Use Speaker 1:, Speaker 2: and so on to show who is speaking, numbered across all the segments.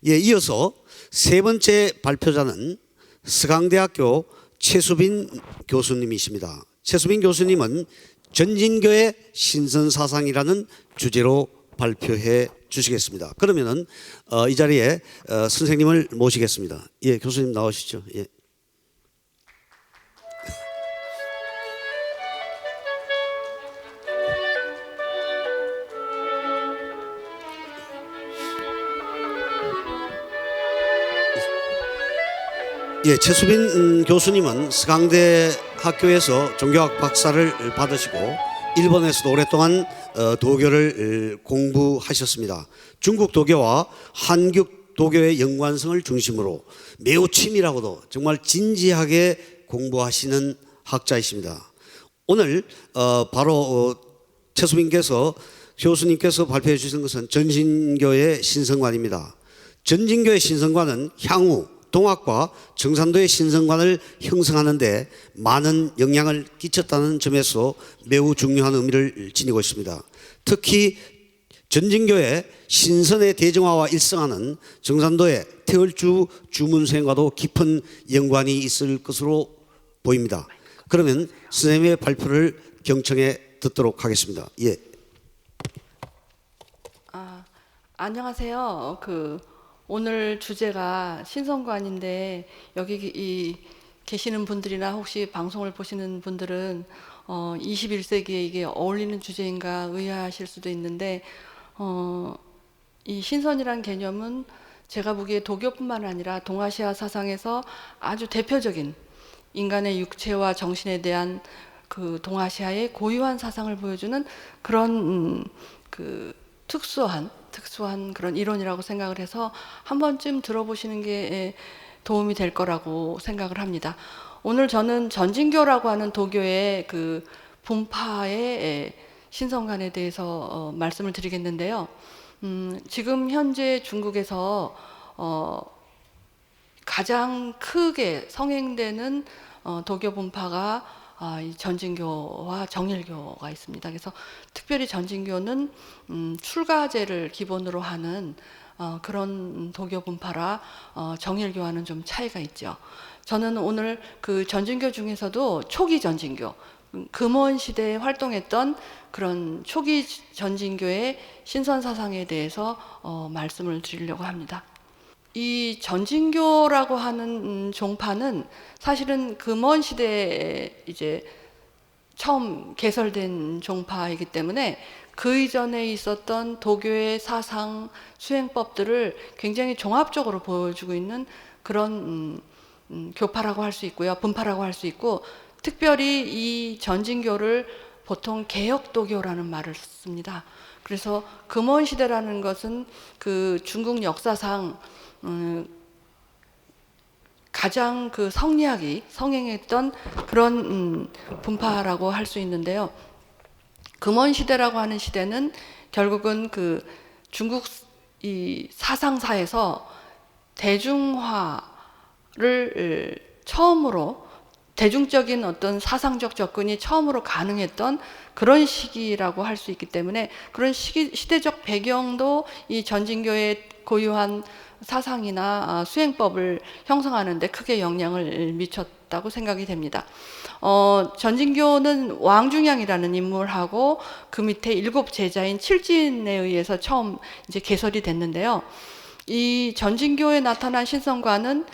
Speaker 1: 예, 이어서 세 번째 발표자는 서강대학교 최수빈 교수님이십니다. 최수빈 교수님은 전진교의 신선사상이라는 주제로 발표해 주시겠습니다. 그러면은 이 자리에 선생님을 모시겠습니다. 예, 교수님 나오시죠. 예. 예, 최수빈 교수님은 서강대 학교에서 종교학 박사를 받으시고 일본에서도 오랫동안 도교를 공부하셨습니다. 중국 도교와 한국 도교의 연관성을 중심으로 매우 치밀하고도 정말 진지하게 공부하시는 학자이십니다. 오늘 바로 최수빈 교수님께서 발표해 주신 것은 전진교의 신성관입니다. 전진교의 신성관은 향후 동학과 정산도의 신성관을 형성하는 데 많은 영향을 끼쳤다는 점에서 매우 중요한 의미를 지니고 있습니다. 특히 전진교의 신선의 대정화와 일성하는 정산도의 태월주 주문생과도 깊은 연관이 있을 것으로 보입니다. 그러면 선생님의 발표를 경청해 듣도록 하겠습니다. 예.
Speaker 2: 안녕하세요. 오늘 주제가 신성관인데 여기 계시는 분들이나 혹시 방송을 보시는 분들은 21세기에 이게 어울리는 주제인가 의아하실 수도 있는데 이 신선이란 개념은 제가 보기에 도교뿐만 아니라 동아시아 사상에서 아주 대표적인 인간의 육체와 정신에 대한 그 동아시아의 고유한 사상을 보여주는 그런 특수한 그런 이론이라고 생각을 해서 한 번쯤 들어보시는 게 도움이 될 거라고 생각을 합니다. 오늘 저는 전진교라고 하는 도교의 그 분파의 신성관에 대해서 말씀을 드리겠는데요. 지금 현재 중국에서 가장 크게 성행되는 도교 분파가 이 전진교와 정일교가 있습니다. 그래서 특별히 전진교는 출가제를 기본으로 하는 그런 도교 분파라 정일교와는 좀 차이가 있죠. 저는 오늘 그 전진교 중에서도 초기 전진교, 금원 시대에 활동했던 그런 초기 전진교의 신선 사상에 대해서 말씀을 드리려고 합니다. 이 전진교라고 하는 종파는 사실은 금원 시대에 이제 처음 개설된 종파이기 때문에 그 이전에 있었던 도교의 사상, 수행법들을 굉장히 종합적으로 보여주고 있는 그런 교파라고 할 수 있고요. 분파라고 할 수 있고, 특별히 이 전진교를 보통 개혁도교라는 말을 씁니다. 그래서 금원 시대라는 것은 그 중국 역사상 가장 그 성리학이 성행했던 그런 분파라고 할 수 있는데요. 금원 시대라고 하는 시대는 결국은 그 중국 이 사상사에서 대중화를 처음으로 대중적인 어떤 사상적 접근이 처음으로 가능했던 그런 시기라고 할 수 있기 때문에 그런 시대적 배경도 이 전진교의 고유한 사상이나 수행법을 형성하는 데 크게 영향을 미쳤다고 생각이 됩니다. 전진교는 왕중양이라는 인물하고 그 밑에 7 제자인 칠진에 의해서 처음 이제 개설이 됐는데요. 이 전진교에 나타난 신성관은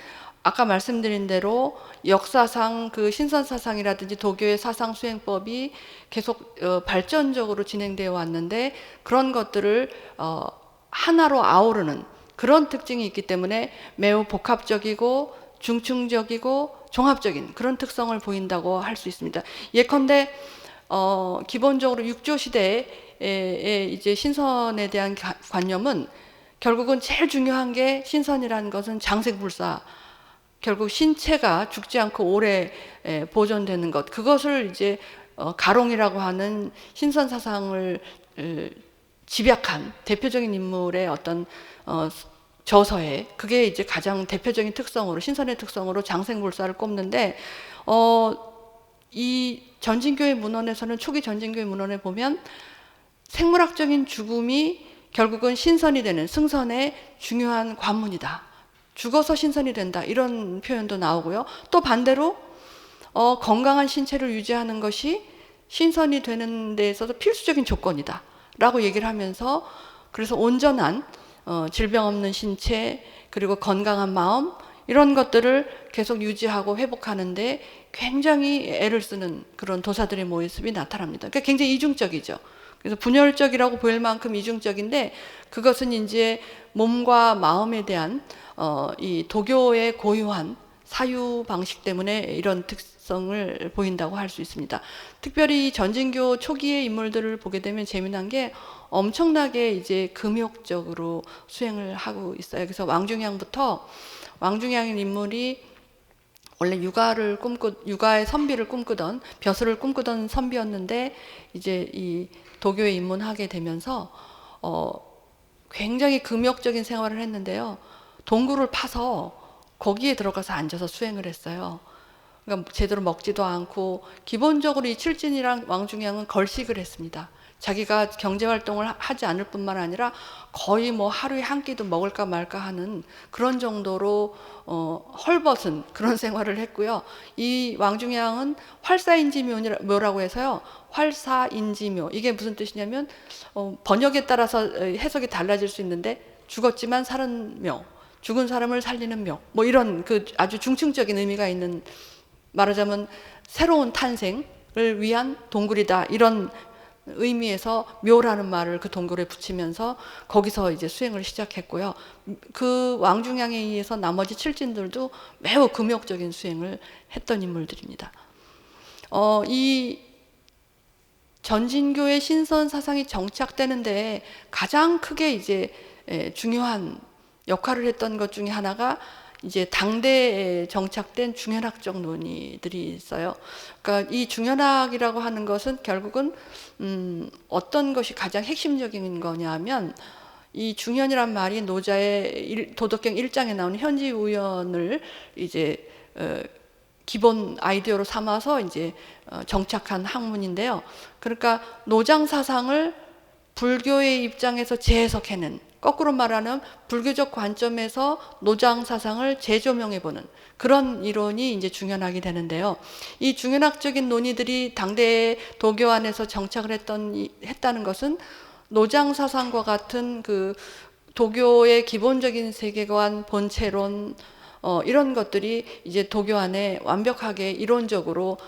Speaker 2: 아까 말씀드린 대로 역사상 그 신선사상이라든지 도교의 사상 수행법이 계속 발전적으로 진행되어 왔는데 그런 것들을 하나로 아우르는 그런 특징이 있기 때문에 매우 복합적이고 중층적이고 종합적인 그런 특성을 보인다고 할 수 있습니다. 예컨대 기본적으로 육조 시대에 이제 신선에 대한 관념은 결국은 제일 중요한 게 신선이라는 것은 장생불사, 결국 신체가 죽지 않고 오래 보존되는 것, 그것을 이제 가롱이라고 하는 신선 사상을 집약한 대표적인 인물의 어떤 저서에 그게 이제 가장 대표적인 특성으로 신선의 특성으로 장생불사를 꼽는데 이 전진교의 문헌에서는 초기 전진교의 문헌에 보면 생물학적인 죽음이 결국은 신선이 되는 승선의 중요한 관문이다. 죽어서 신선이 된다. 이런 표현도 나오고요. 또 반대로 건강한 신체를 유지하는 것이 신선이 되는 데 있어서 필수적인 조건이다. 라고 얘기를 하면서 그래서 온전한 질병 없는 신체 그리고 건강한 마음 이런 것들을 계속 유지하고 회복하는데 굉장히 애를 쓰는 그런 도사들의 모습이 나타납니다. 그러니까 굉장히 이중적이죠. 그래서 분열적이라고 보일 만큼 이중적인데 그것은 이제 몸과 마음에 대한 이 도교의 고유한 사유 방식 때문에 이런 특성을 보인다고 할 수 있습니다. 특별히 전진교 초기의 인물들을 보게 되면 재미난 게 엄청나게 이제 금욕적으로 수행을 하고 있어요. 그래서 왕중양인 인물이 원래 육아의 선비를 꿈꾸던 벼슬을 꿈꾸던 선비였는데 이제 이 도교에 입문하게 되면서 굉장히 금욕적인 생활을 했는데요. 동굴을 파서 거기에 들어가서 앉아서 수행을 했어요. 그러니까 제대로 먹지도 않고 기본적으로 이 칠진이랑 왕중양은 걸식을 했습니다. 자기가 경제활동을 하지 않을 뿐만 아니라 거의 뭐 하루에 한 끼도 먹을까 말까 하는 그런 정도로 헐벗은 그런 생활을 했고요. 이 왕중양은 활사인지묘라고 해서요. 활사인지묘 이게 무슨 뜻이냐면 번역에 따라서 해석이 달라질 수 있는데 죽었지만 살은 묘, 죽은 사람을 살리는 묘, 뭐 이런 그 아주 중층적인 의미가 있는 말하자면 새로운 탄생을 위한 동굴이다 이런 의미에서 묘라는 말을 그 동굴에 붙이면서 거기서 이제 수행을 시작했고요. 그 왕중양에 의해서 나머지 칠진들도 매우 금욕적인 수행을 했던 인물들입니다. 이 전진교의 신선 사상이 정착되는데 가장 크게 이제 중요한 역할을 했던 것 중에 하나가 이제 당대에 정착된 중현학적 논의들이 있어요. 그러니까 이 중현학이라고 하는 것은 결국은 어떤 것이 가장 핵심적인 거냐면 이 중현이란 말이 노자의 도덕경 1장에 나오는 현지우연을 이제 기본 아이디어로 삼아서 이제 정착한 학문인데요. 그러니까 노장 사상을 불교의 입장에서 재해석해낸 거꾸로 말하는 불교적 관점에서 노장 사상을 재조명해보는 그런 이론이 이제 중현학이 되는데요. 이 중현학적인 논의들이 당대 도교 안에서 정착을 했다는 것은 노장 사상과 같은 그 도교의 기본적인 세계관, 본체론 이런 것들이 이제 도교 안에 완벽하게 이론적으로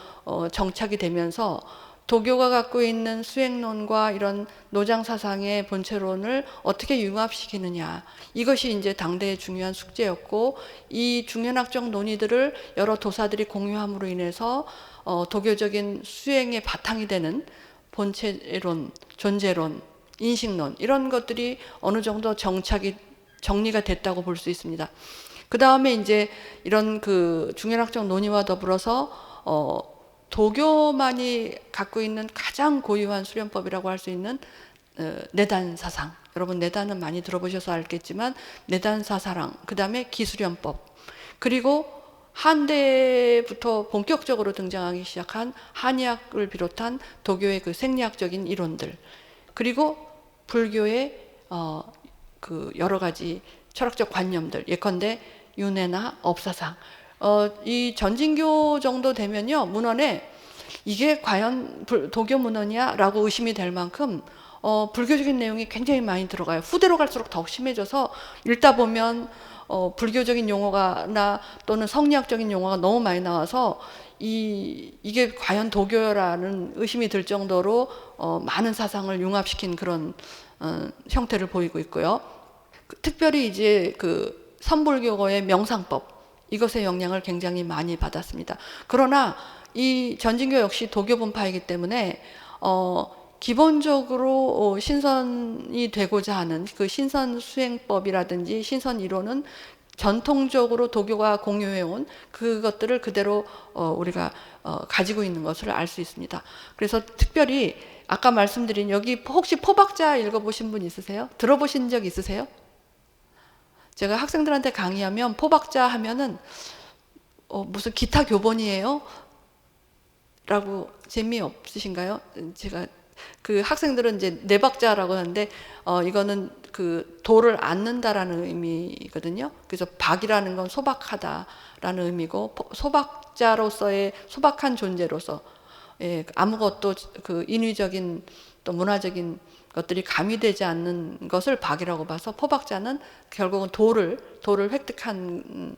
Speaker 2: 정착이 되면서 도교가 갖고 있는 수행론과 이런 노장 사상의 본체론을 어떻게 융합시키느냐 이것이 이제 당대의 중요한 숙제였고 이 중현학적 논의들을 여러 도사들이 공유함으로 인해서 도교적인 수행의 바탕이 되는 본체론, 존재론, 인식론 이런 것들이 어느 정도 정리가 됐다고 볼 수 있습니다. 그 다음에 이제 이런 그 중현학적 논의와 더불어서 도교만이 갖고 있는 가장 고유한 수련법이라고 할 수 있는 내단 사상. 여러분 내단은 많이 들어보셔서 알겠지만 내단 사사랑, 그 다음에 기수련법, 그리고 한대부터 본격적으로 등장하기 시작한 한의학을 비롯한 도교의 그 생리학적인 이론들, 그리고 불교의 그 여러 가지 철학적 관념들, 예컨대 윤회나 업사상. 이 전진교 정도 되면요, 문헌에 이게 과연 도교 문헌이야? 라고 의심이 될 만큼 불교적인 내용이 굉장히 많이 들어가요. 후대로 갈수록 더욱 심해져서 읽다 보면 불교적인 용어가나 또는 성리학적인 용어가 너무 많이 나와서 이게 과연 도교라는 의심이 들 정도로 많은 사상을 융합시킨 그런 형태를 보이고 있고요. 특별히 이제 그 선불교의 명상법, 이것의 영향을 굉장히 많이 받았습니다. 그러나 이 전진교 역시 도교 본파이기 때문에 기본적으로 신선이 되고자 하는 그 신선 수행법이라든지 신선 이론은 전통적으로 도교가 공유해온 그것들을 그대로 우리가 가지고 있는 것을 알 수 있습니다. 그래서 특별히 아까 말씀드린 여기 혹시 포박자 읽어보신 분 있으세요? 들어보신 적 있으세요? 제가 학생들한테 강의하면 포박자 하면은 무슨 기타 교본이에요? 라고 재미없으신가요? 제가 그 학생들은 이제 내박자라고 하는데 이거는 그 돌을 앉는다라는 의미거든요. 그래서 박이라는 건 소박하다라는 의미고 소박자로서의 소박한 존재로서 예, 아무것도 그 인위적인 또 문화적인 것들이 가미되지 않는 것을 박이라고 봐서 포박자는 결국은 돌을 획득한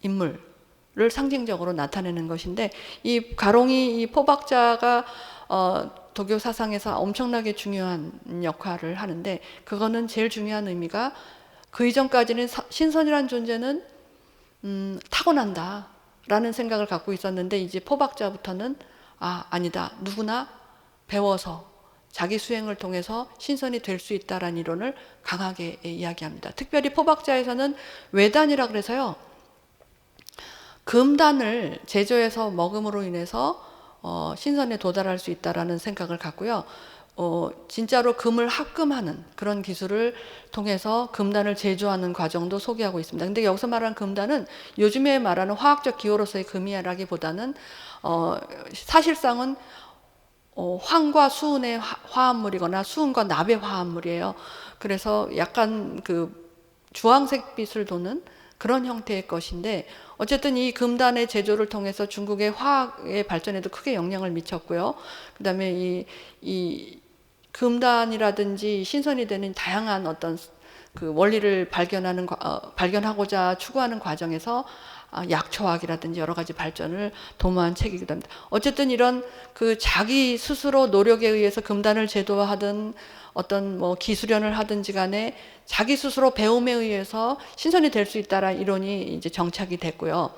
Speaker 2: 인물을 상징적으로 나타내는 것인데 이 가롱이 이 포박자가 도교 사상에서 엄청나게 중요한 역할을 하는데 그거는 제일 중요한 의미가 그 이전까지는 신선이라는 존재는 타고난다라는 생각을 갖고 있었는데 이제 포박자부터는 아니다. 누구나 배워서 자기 수행을 통해서 신선이 될 수 있다라는 이론을 강하게 이야기합니다. 특별히 포박자에서는 외단이라 그래서요. 금단을 제조해서 먹음으로 인해서 신선에 도달할 수 있다라는 생각을 갖고요. 진짜로 금을 합금하는 그런 기술을 통해서 금단을 제조하는 과정도 소개하고 있습니다. 근데 여기서 말하는 금단은 요즘에 말하는 화학적 기호로서의 금이라기보다는 사실상은 황과 수은의 화합물이거나 수은과 납의 화합물이에요. 그래서 약간 그 주황색 빛을 도는 그런 형태의 것인데 어쨌든 이 금단의 제조를 통해서 중국의 화학의 발전에도 크게 영향을 미쳤고요. 그다음에 이 금단이라든지 신선이 되는 다양한 어떤 그 원리를 발견하고자 추구하는 과정에서 약초학이라든지 여러 가지 발전을 도모한 책이기도 합니다. 어쨌든 이런 그 자기 스스로 노력에 의해서 금단을 제도하든 어떤 뭐 기술연을 하든지 간에 자기 스스로 배움에 의해서 신선이 될 수 있다라는 이론이 이제 정착이 됐고요.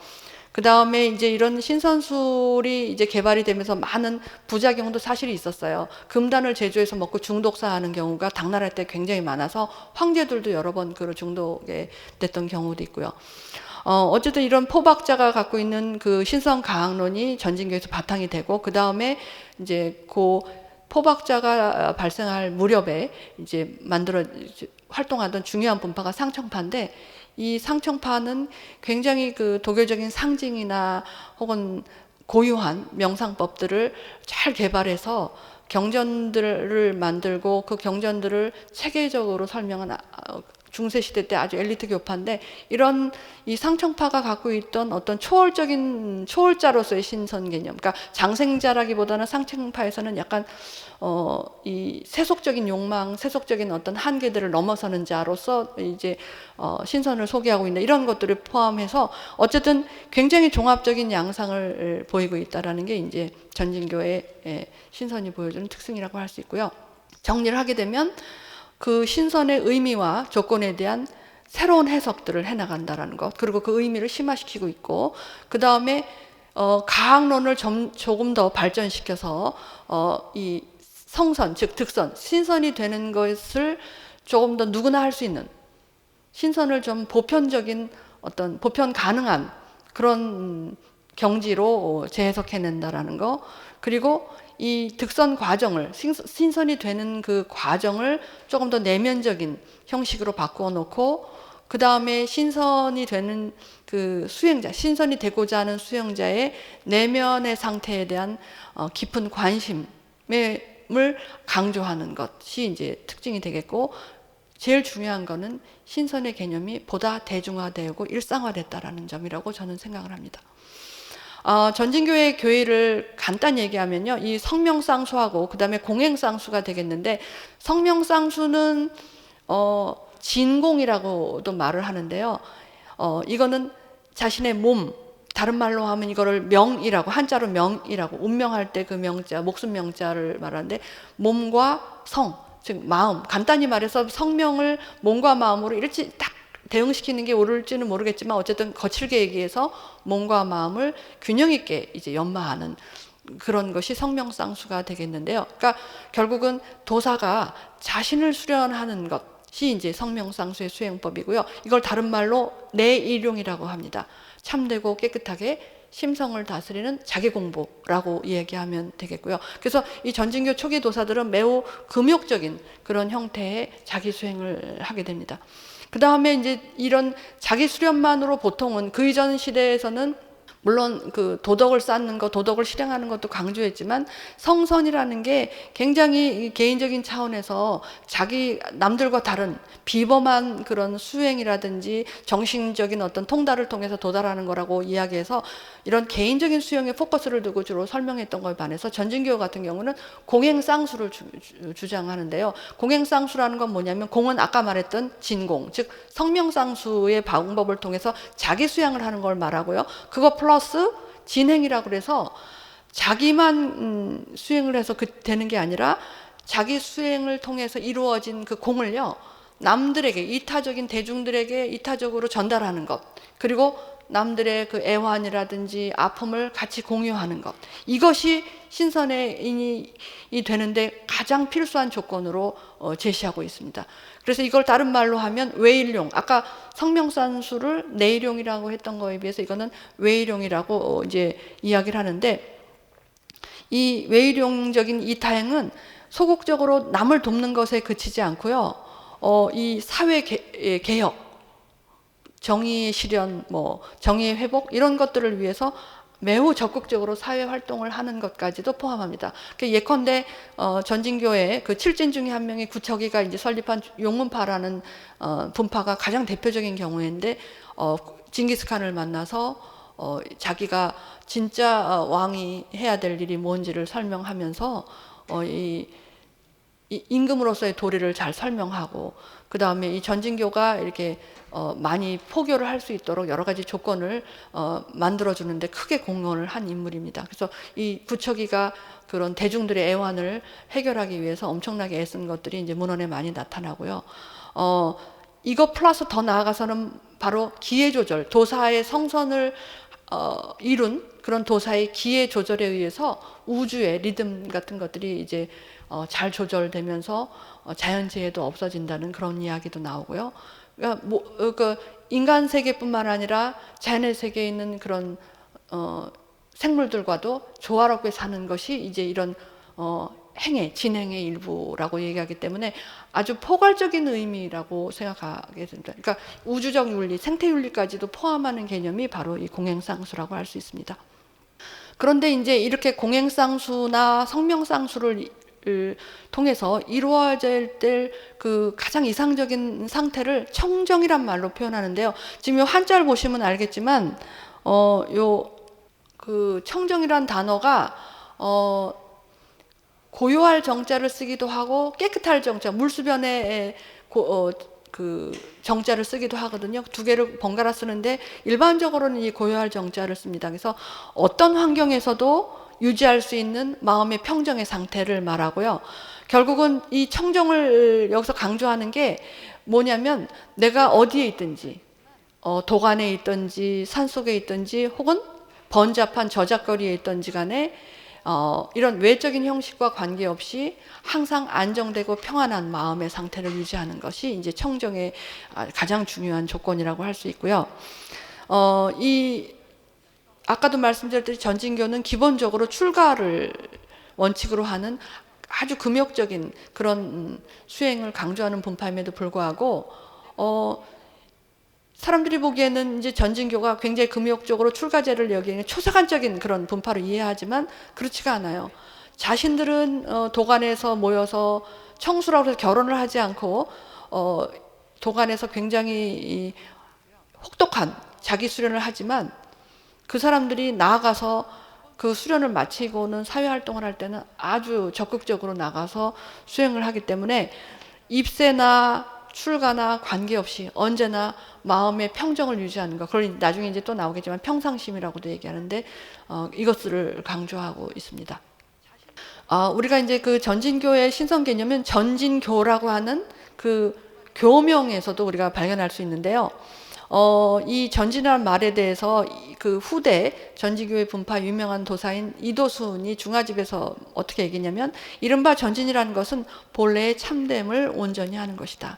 Speaker 2: 그 다음에 이제 이런 신선술이 이제 개발이 되면서 많은 부작용도 사실이 있었어요. 금단을 제조해서 먹고 중독사하는 경우가 당나라 때 굉장히 많아서 황제들도 여러 번 그 중독에 됐던 경우도 있고요. 어쨌든 이런 포박자가 갖고 있는 그 신선 가학론이 전진교에서 바탕이 되고 그 다음에 이제 그 포박자가 발생할 무렵에 이제 활동하던 중요한 분파가 상청파인데 이 상청파는 굉장히 그 도교적인 상징이나 혹은 고유한 명상법들을 잘 개발해서 경전들을 만들고 그 경전들을 체계적으로 설명한 중세시대 때 아주 엘리트 교파인데 이런 이 상청파가 갖고 있던 어떤 초월자로서의 신선 개념, 그러니까 장생자라기보다는 상청파에서는 약간 이 세속적인 욕망, 세속적인 어떤 한계들을 넘어서는 자로서 이제 신선을 소개하고 있는 이런 것들을 포함해서 어쨌든 굉장히 종합적인 양상을 보이고 있다라는 게 이제 전진교의 신선이 보여주는 특징이라고 할 수 있고요. 정리를 하게 되면 그 신선의 의미와 조건에 대한 새로운 해석들을 해나간다라는 것, 그리고 그 의미를 심화시키고 있고, 그 다음에 가학론을 조금 더 발전시켜서 이 성선, 즉 득선, 신선이 되는 것을 조금 더 누구나 할 수 있는 신선을 좀 보편적인 어떤 보편 가능한 그런 경지로 재해석해낸다라는 거, 그리고 이 득선 과정을 신선이 되는 그 과정을 조금 더 내면적인 형식으로 바꾸어 놓고 그 다음에 신선이 되는 그 수행자, 신선이 되고자 하는 수행자의 내면의 상태에 대한 깊은 관심을 강조하는 것이 이제 특징이 되겠고, 제일 중요한 거는 신선의 개념이 보다 대중화되고 일상화됐다라는 점이라고 저는 생각을 합니다. 전진교회 교회를 간단히 얘기하면요, 이 성명쌍수하고 그 다음에 공행쌍수가 되겠는데, 성명쌍수는 진공이라고도 말을 하는데요. 이거는 자신의 몸, 다른 말로 하면 이거를 명이라고, 한자로 명이라고, 운명할 때 그 명자, 목숨 명자를 말하는데, 몸과 성, 즉 마음, 간단히 말해서 성명을 몸과 마음으로 이렇게 딱 대응시키는 게 옳을지는 모르겠지만 어쨌든 거칠게 얘기해서 몸과 마음을 균형 있게 이제 연마하는 그런 것이 성명쌍수가 되겠는데요. 그러니까 결국은 도사가 자신을 수련하는 것이 이제 성명쌍수의 수행법이고요. 이걸 다른 말로 내일용이라고 합니다. 참되고 깨끗하게 심성을 다스리는 자기 공부라고 이야기하면 되겠고요. 그래서 이 전진교 초기 도사들은 매우 금욕적인 그런 형태의 자기 수행을 하게 됩니다. 그 다음에 이제 이런 자기 수련만으로 보통은 그 이전 시대에서는 물론 그 도덕을 쌓는 것, 도덕을 실행하는 것도 강조했지만 성선이라는 게 굉장히 개인적인 차원에서 자기 남들과 다른 비범한 그런 수행이라든지 정신적인 어떤 통달을 통해서 도달하는 거라고 이야기해서 이런 개인적인 수행에 포커스를 두고 주로 설명했던 거에 반해서 전진교 같은 경우는 공행쌍수를 주장하는데요. 공행쌍수라는 건 뭐냐면 공은 아까 말했던 진공, 즉 성명쌍수의 방법을 통해서 자기 수양을 하는 걸 말하고요. 그거 플러스 진행이라고 그래서 자기만 수행을 해서 되는 게 아니라 자기 수행을 통해서 이루어진 그 공을요, 남들에게, 이타적인 대중들에게 이타적으로 전달하는 것, 그리고 남들의 그 애환이라든지 아픔을 같이 공유하는 것, 이것이 신선의 인이 되는데 가장 필수한 조건으로 제시하고 있습니다. 그래서 이걸 다른 말로 하면 외일용, 아까 성명산수를 내일용이라고 했던 거에 비해서 이거는 외일용이라고 이제 이야기를 하는데, 이 외일용적인 이타행은 소극적으로 남을 돕는 것에 그치지 않고요, 이 사회 개혁, 정의의 실현, 뭐 정의의 회복 이런 것들을 위해서 매우 적극적으로 사회 활동을 하는 것까지도 포함합니다. 예컨대 전진교의 그 7진 중에 한 명의 구척이가 이제 설립한 용문파라는 분파가 가장 대표적인 경우인데, 징기스칸을 만나서 자기가 진짜 왕이 해야 될 일이 뭔지를 설명하면서 이 임금으로서의 도리를 잘 설명하고, 그 다음에 이 전진교가 이렇게 많이 포교를 할 수 있도록 여러 가지 조건을 만들어주는데 크게 공헌을 한 인물입니다. 그래서 이 구척이가 그런 대중들의 애환을 해결하기 위해서 엄청나게 애쓴 것들이 이제 문헌에 많이 나타나고요. 이거 플러스 더 나아가서는 바로 기회 조절, 도사의 성선을 이룬 그런 도사의 기회 조절에 의해서 우주의 리듬 같은 것들이 이제 잘 조절되면서 자연재해도 없어진다는 그런 이야기도 나오고요. 그러니까 인간 세계뿐만 아니라 자연의 세계에 있는 그런 생물들과도 조화롭게 사는 것이 이제 이런 행해, 진행의 일부라고 얘기하기 때문에 아주 포괄적인 의미라고 생각하게 됩니다. 그러니까 우주적 윤리, 생태 윤리까지도 포함하는 개념이 바로 이 공행쌍수라고 할 수 있습니다. 그런데 이제 이렇게 공행쌍수나 성명쌍수를 통해서 이루어질 때 그 가장 이상적인 상태를 청정이란 말로 표현하는데요. 지금 요 한자를 보시면 알겠지만 요 그 청정이란 단어가 고요할 정자를 쓰기도 하고 깨끗할 정자, 물수변에 그 정자를 쓰기도 하거든요. 두 개를 번갈아 쓰는데 일반적으로는 이 고요할 정자를 씁니다. 그래서 어떤 환경에서도 유지할 수 있는 마음의 평정의 상태를 말하고요. 결국은 이 청정을 여기서 강조하는 게 뭐냐면, 내가 어디에 있든지, 도간에 있든지 산속에 있든지 혹은 번잡한 저작거리에 있든지 간에 이런 외적인 형식과 관계없이 항상 안정되고 평안한 마음의 상태를 유지하는 것이 이제 청정의 가장 중요한 조건이라고 할 수 있고요. 아까도 말씀드렸듯이 전진교는 기본적으로 출가를 원칙으로 하는 아주 금욕적인 그런 수행을 강조하는 분파임에도 불구하고 사람들이 보기에는 이제 전진교가 굉장히 금욕적으로 출가제를 여기는 초사관적인 그런 분파로 이해하지만 그렇지가 않아요. 자신들은 도간에서 모여서 청수라고 해서 결혼을 하지 않고 도간에서 굉장히 혹독한 자기 수련을 하지만 그 사람들이 나아가서 그 수련을 마치고는 사회활동을 할 때는 아주 적극적으로 나가서 수행을 하기 때문에 입세나 출가나 관계없이 언제나 마음의 평정을 유지하는 것, 그걸 나중에 이제 또 나오겠지만 평상심이라고도 얘기하는데 이것을 강조하고 있습니다. 우리가 이제 그 전진교의 신성 개념은 전진교라고 하는 그 교명에서도 우리가 발견할 수 있는데요. 이 전진이라는 말에 대해서 그 후대 전진교의 분파 유명한 도사인 이도순이 중화집에서 어떻게 얘기냐면, 이른바 전진이라는 것은 본래의 참됨을 온전히 하는 것이다.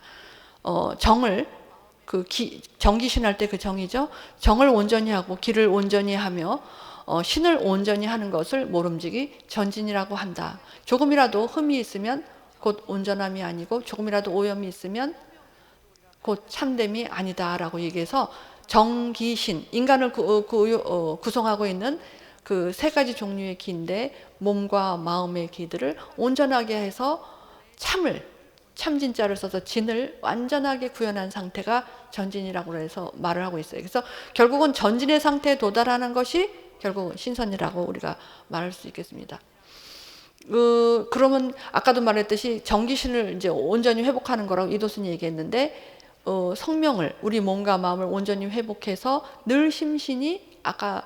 Speaker 2: 정을 정기신할 때 그 정이죠. 정을 온전히 하고 기를 온전히 하며 신을 온전히 하는 것을 모름지기 전진이라고 한다. 조금이라도 흠이 있으면 곧 온전함이 아니고 조금이라도 오염이 있으면 곧 참됨이 아니다라고 얘기해서 정기신, 인간을 구성하고 있는 그 세 가지 종류의 기인데 몸과 마음의 기들을 온전하게 해서 참진자를 써서 진을 완전하게 구현한 상태가 전진이라고 해서 말을 하고 있어요. 그래서 결국은 전진의 상태에 도달하는 것이 결국은 신선이라고 우리가 말할 수 있겠습니다. 그러면 아까도 말했듯이 정기신을 이제 온전히 회복하는 거라고 이도순이 얘기했는데, 성명을, 우리 몸과 마음을 온전히 회복해서 늘 심신이 아까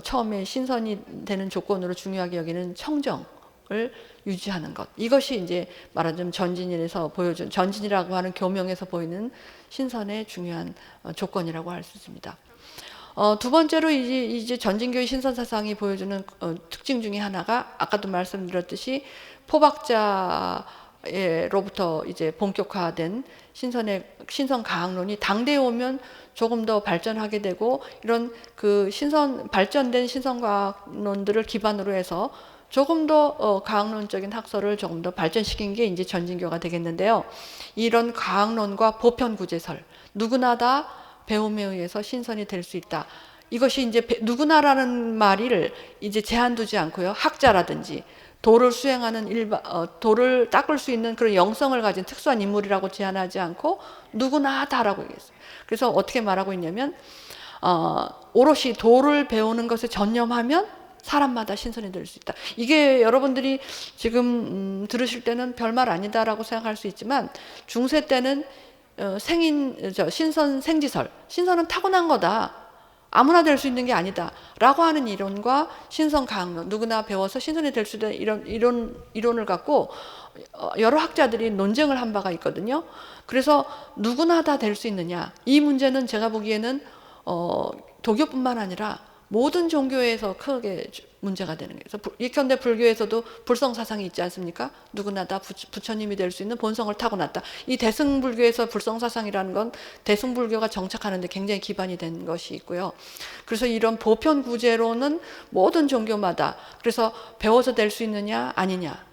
Speaker 2: 처음에 신선이 되는 조건으로 중요하게 여기는 청정을 유지하는 것. 이것이 이제 말하자면 전진에서 보여준, 전진이라고 하는 교명에서 보이는 신선의 중요한 조건이라고 할 수 있습니다. 두 번째로 이제 전진교의 신선 사상이 보여주는 특징 중에 하나가 아까도 말씀드렸듯이 포박자로부터 이제 본격화된 신선 가학론이 당대에 오면 조금 더 발전하게 되고, 이런 그 발전된 신선 과학론들을 기반으로 해서 조금 더 과학론적인 학설을 조금 더 발전시킨 게 이제 전진교가 되겠는데요. 이런 과학론과 보편 구제설, 누구나 다 배움에 의해서 신선이 될 수 있다. 이것이 이제 누구나라는 말을 이제 제한 두지 않고요. 학자라든지 도를 수행하는 도를 닦을 수 있는 그런 영성을 가진 특수한 인물이라고 제한하지 않고 누구나 다라고 얘기했어요. 그래서 어떻게 말하고 있냐면, 오롯이 도를 배우는 것에 전념하면 사람마다 신선이 될 수 있다. 이게 여러분들이 지금 들으실 때는 별말 아니다라고 생각할 수 있지만, 중세 때는 신선 생지설, 신선은 타고난 거다, 아무나 될 수 있는 게 아니다 라고 하는 이론과 신선 가학론, 누구나 배워서 신선이 될 수 있는 이론을 갖고 여러 학자들이 논쟁을 한 바가 있거든요. 그래서 누구나 다 될 수 있느냐, 이 문제는 제가 보기에는 도교뿐만 아니라 모든 종교에서 크게 문제가 되는 거예요. 그래서 예컨대 불교에서도 불성 사상이 있지 않습니까? 누구나 다 부처님이 될 수 있는 본성을 타고났다. 이 대승불교에서 불성 사상이라는 건 대승불교가 정착하는 데 굉장히 기반이 된 것이 있고요. 그래서 이런 보편 구제로는 모든 종교마다, 그래서 배워서 될 수 있느냐 아니냐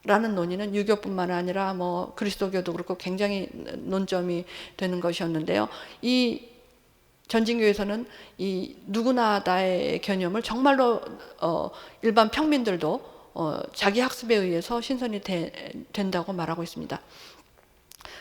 Speaker 2: 라는 논의는 유교뿐만 아니라 뭐 그리스도교도 그렇고 굉장히 논점이 되는 것이었는데요. 이 전진교에서는 이 누구나다의 개념을 정말로 일반 평민들도 자기 학습에 의해서 신선이 된다고 말하고 있습니다.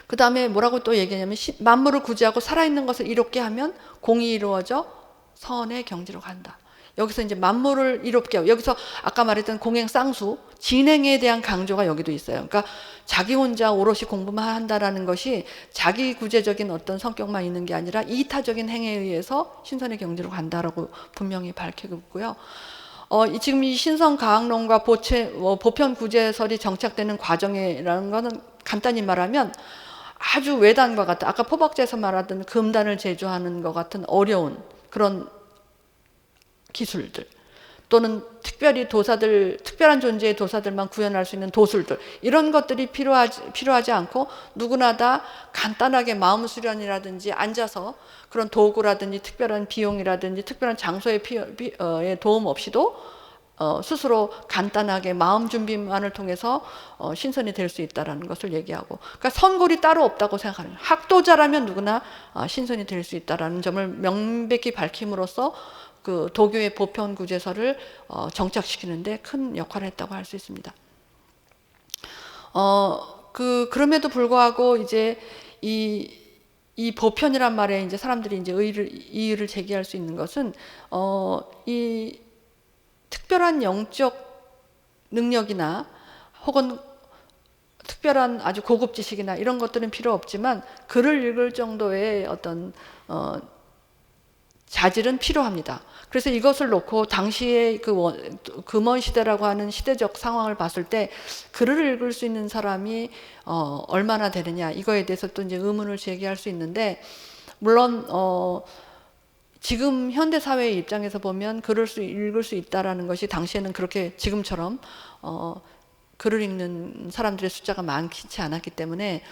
Speaker 2: 그 다음에 뭐라고 또 얘기하냐면, 만물을 구제하고 살아있는 것을 이롭게 하면 공이 이루어져 선의 경지로 간다. 여기서 이제 만물을 이롭게 하고, 여기서 아까 말했던 공행쌍수, 진행에 대한 강조가 여기도 있어요. 그러니까 자기 혼자 오롯이 공부만 한다라는 것이 자기 구제적인 어떤 성격만 있는 게 아니라 이타적인 행에 의해서 신선의 경지로 간다라고 분명히 밝히고 있고요. 지금 이 신선 가학론과 보편 구제설이 정착되는 과정이라는 것은 간단히 말하면 아주 외단과 같은, 아까 포박자에서 말하던 금단을 제조하는 것 같은 어려운 그런 기술들, 또는 특별히 특별한 존재의 도사들만 구현할 수 있는 도술들, 이런 것들이 필요하지 않고 누구나 다 간단하게 마음 수련이라든지 앉아서 그런 도구라든지 특별한 비용이라든지 특별한 장소의 도움 없이도 스스로 간단하게 마음 준비만을 통해서 신선이 될 수 있다는 것을 얘기하고, 그러니까 선골이 따로 없다고 생각하는, 학도자라면 누구나 신선이 될 수 있다는 점을 명백히 밝힘으로써 그 도교의 보편 구제설을 정착시키는데 큰 역할을 했다고 할 수 있습니다. 그럼에도 불구하고 이제 이 보편이란 말에 이제 사람들이 이제 이의를 제기할 수 있는 것은 이 특별한 영적 능력이나 혹은 특별한 아주 고급 지식이나 이런 것들은 필요 없지만 글을 읽을 정도의 어떤 자질은 필요합니다. 그래서 이것을 놓고 당시의 금원 시대라고 하는 시대적 상황을 봤을 때 글을 읽을 수 있는 사람이 얼마나 되느냐, 이거에 대해서 또 이제 의문을 제기할 수 있는데, 물론 지금 현대 사회의 입장에서 보면 글을 읽을 수 있다라는 것이 당시에는 그렇게 지금처럼 글을 읽는 사람들의 숫자가 많지 않았기 때문에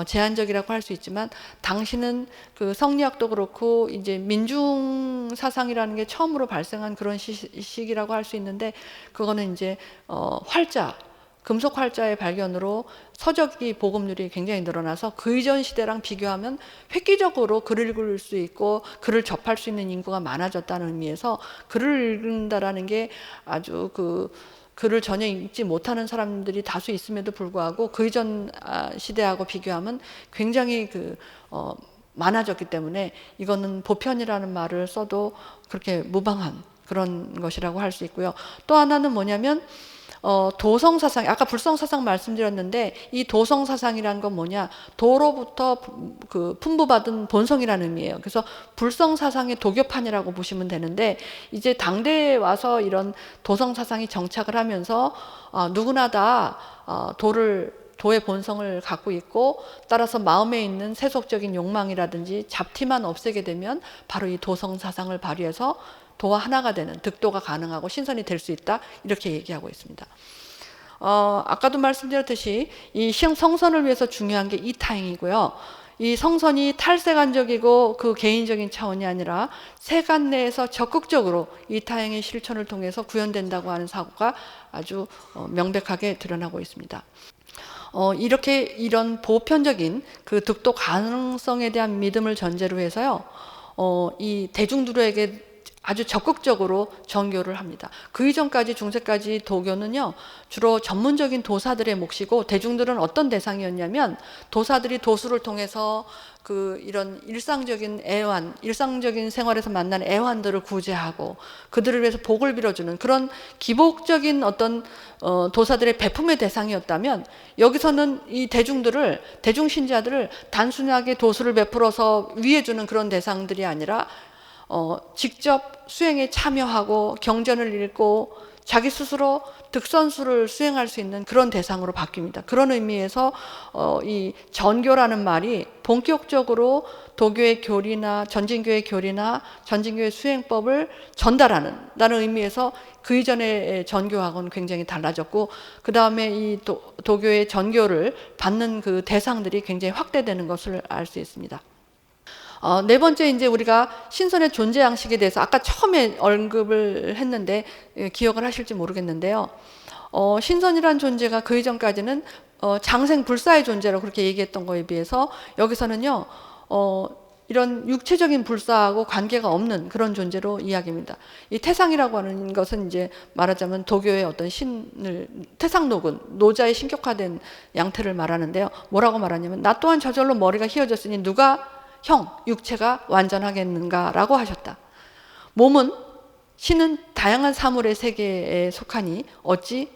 Speaker 2: 제한적이라고 할 수 있지만, 당시는 그 성리학도 그렇고 이제 민중 사상이라는 게 처음으로 발생한 그런 시기라고 할 수 있는데, 그거는 이제 활자, 금속 활자의 발견으로 서적이 보급률이 굉장히 늘어나서 그 이전 시대랑 비교하면 획기적으로 글을 읽을 수 있고 글을 접할 수 있는 인구가 많아졌다는 의미에서 글을 읽는다라는 게 아주 글을 전혀 읽지 못하는 사람들이 다수 있음에도 불구하고 그 이전 시대하고 비교하면 굉장히 많아졌기 때문에 이거는 보편이라는 말을 써도 그렇게 무방한 그런 것이라고 할 수 있고요. 또 하나는 뭐냐면 도성사상, 아까 불성사상 말씀드렸는데 이 도성사상이라는 건 뭐냐, 도로부터 풍부받은 본성이라는 의미예요. 그래서 불성사상의 도교판이라고 보시면 되는데, 이제 당대에 와서 이런 도성사상이 정착을 하면서 누구나 다 도의 본성을 갖고 있고, 따라서 마음에 있는 세속적인 욕망이라든지 잡티만 없애게 되면 바로 이 도성사상을 발휘해서 도와 하나가 되는 득도가 가능하고 신선이 될 수 있다, 이렇게 얘기하고 있습니다. 아까도 말씀드렸듯이 이 성선을 위해서 중요한 게 이타행이고요. 이 성선이 탈세간적이고 그 개인적인 차원이 아니라 세간 내에서 적극적으로 이타행의 실천을 통해서 구현된다고 하는 사고가 아주 명백하게 드러나고 있습니다. 이렇게 이런 보편적인 그 득도 가능성에 대한 믿음을 전제로 해서요, 이 대중들에게 아주 적극적으로 전교를 합니다. 그 이전까지 중세까지 도교는요, 주로 전문적인 도사들의 몫이고, 대중들은 어떤 대상이었냐면 도사들이 도수를 통해서 이런 일상적인 애환, 일상적인 생활에서 만나는 애환들을 구제하고 그들을 위해서 복을 빌어주는 그런 기복적인 어떤 도사들의 베품의 대상이었다면, 여기서는 이 대중신자들을 단순하게 도수를 베풀어서 위해주는 그런 대상들이 아니라 직접 수행에 참여하고 경전을 읽고 자기 스스로 득선수를 수행할 수 있는 그런 대상으로 바뀝니다. 그런 의미에서 이 전교라는 말이 본격적으로 도교의 교리나 전진교의 수행법을 전달하는 의미에서 그 이전의 전교하고는 굉장히 달라졌고, 그 다음에 이 도교의 전교를 받는 그 대상들이 굉장히 확대되는 것을 알 수 있습니다. 네 번째, 이제 우리가 신선의 존재 양식에 대해서 아까 처음에 언급을 했는데 기억을 하실지 모르겠는데요. 신선이란 존재가 그 이전까지는 장생불사의 존재라고 그렇게 얘기했던 거에 비해서 여기서는요, 이런 육체적인 불사하고 관계가 없는 그런 존재로 이야기합니다. 이 태상이라고 하는 것은 이제 말하자면 도교의 어떤 태상노군, 노자의 신격화된 양태를 말하는데요. 뭐라고 말하냐면, 나 또한 저절로 머리가 휘어졌으니 누가 육체가 완전하겠는가라고 하셨다. 신은 다양한 사물의 세계에 속하니 어찌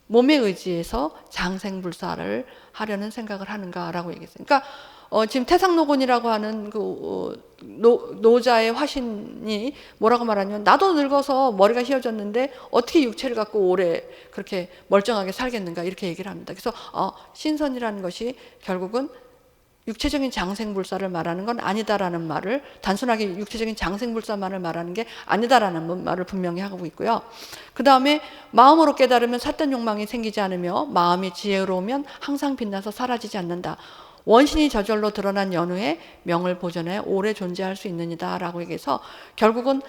Speaker 2: 몸에 의지해서 장생불사를 하려는 생각을 하는가라고 얘기했어요. 그러니까 지금 태상노곤이라고 하는 노자의 화신이 뭐라고 말하냐면, 나도 늙어서 머리가 휘어졌는데 어떻게 육체를 갖고 오래 그렇게 멀쩡하게 살겠는가, 이렇게 얘기를 합니다. 그래서 신선이라는 것이 결국은 육체적인 장생불사를 말하는 건 아니다라는 말을, 단순하게 육체적인 장생불사만을 말하는 게 아니다라는 말을 분명히 하고 있고요. 그 다음에 마음으로 깨달으면 삿된 욕망이 생기지 않으며 마음이 지혜로우면 항상 빛나서 사라지지 않는다. 원신이 저절로 드러난 연후에 명을 보존해 오래 존재할 수 있느니라 라고 얘기해서, 결국은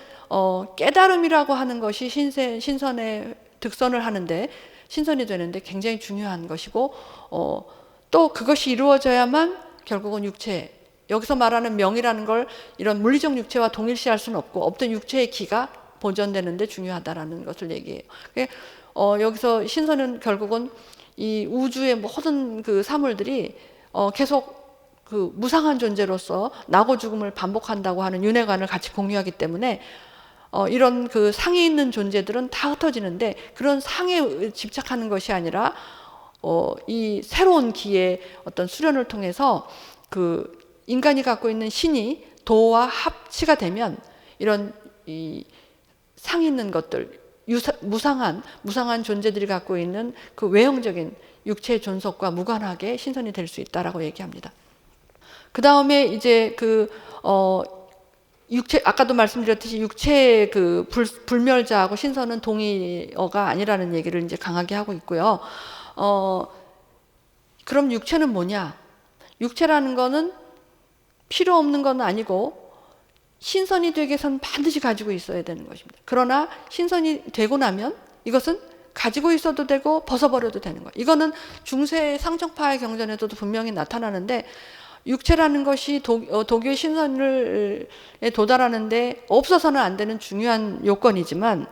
Speaker 2: 깨달음이라고 하는 것이 신선의 득선을 하는데, 신선이 되는데 굉장히 중요한 것이고, 또 그것이 이루어져야만 결국은 육체, 여기서 말하는 명이라는 걸 이런 물리적 육체와 동일시할 수는 없고, 없던 육체의 기가 보존되는데 중요하다라는 것을 얘기해요. 여기서 신선은 결국은 이 우주의 모든 그 사물들이 계속 무상한 존재로서 나고 죽음을 반복한다고 하는 윤회관을 같이 공유하기 때문에 이런 상이 있는 존재들은 다 흩어지는데, 그런 상에 집착하는 것이 아니라 이 새로운 기의 어떤 수련을 통해서 인간이 갖고 있는 신이 도와 합치가 되면 이런 이 상 있는 것들, 무상한 존재들이 갖고 있는 그 외형적인 육체의 존속과 무관하게 신선이 될 수 있다라고 얘기합니다. 그 다음에 이제 육체, 아까도 말씀드렸듯이 육체의 불멸자하고 신선은 동의어가 아니라는 얘기를 이제 강하게 하고 있고요. 그럼 육체는 뭐냐? 육체라는 거는 필요 없는 건 아니고 신선이 되기 위해서는 반드시 가지고 있어야 되는 것입니다. 그러나 신선이 되고 나면 이것은 가지고 있어도 되고 벗어버려도 되는 거예요. 이거는 중세 상정파의 경전에서도 분명히 나타나는데 육체라는 것이 도교의 신선에 도달하는데 없어서는 안 되는 중요한 요건이지만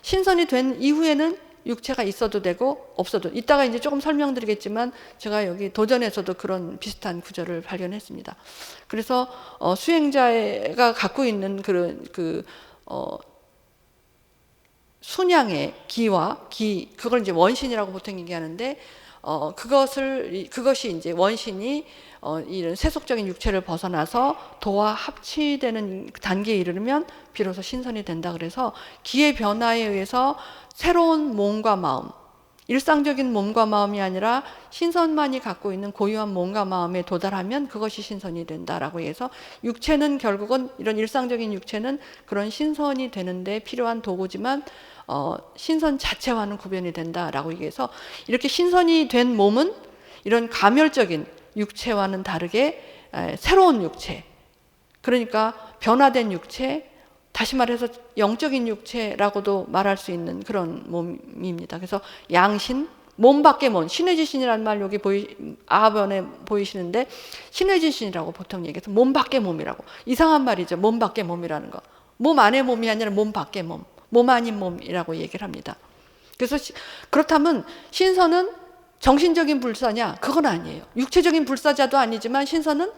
Speaker 2: 신선이 된 이후에는 육체가 있어도 되고 없어도, 이따가 이제 조금 설명드리겠지만 제가 여기 도전에서도 그런 비슷한 구절을 발견했습니다. 그래서 수행자가 갖고 있는 그런 순양의 기와 그걸 이제 원신이라고 보통 얘기하는데 그것이 이제 원신이 이런 세속적인 육체를 벗어나서 도와 합치되는 단계에 이르면 비로소 신선이 된다. 그래서 기의 변화에 의해서 새로운 몸과 마음, 일상적인 몸과 마음이 아니라 신선만이 갖고 있는 고유한 몸과 마음에 도달하면 그것이 신선이 된다라고 해서 육체는 결국은 이런 일상적인 육체는 그런 신선이 되는데 필요한 도구지만 신선 자체와는 구별이 된다라고 얘기해서 이렇게 신선이 된 몸은 이런 가멸적인 육체와는 다르게 새로운 육체, 그러니까 변화된 육체, 다시 말해서 영적인 육체라고도 말할 수 있는 그런 몸입니다. 그래서 양신, 몸 밖의 몸, 신의 지신이라는 말 여기 아합원에 보이시는데 신의 지신이라고 보통 얘기해서 몸 밖의 몸이라고. 이상한 말이죠. 몸 밖의 몸이라는 거. 몸 안의 몸이 아니라 몸 밖의 몸, 몸 아닌 몸이라고 얘기를 합니다. 그래서 그렇다면 신선은 정신적인 불사냐? 그건 아니에요. 육체적인 불사자도 아니지만 신선은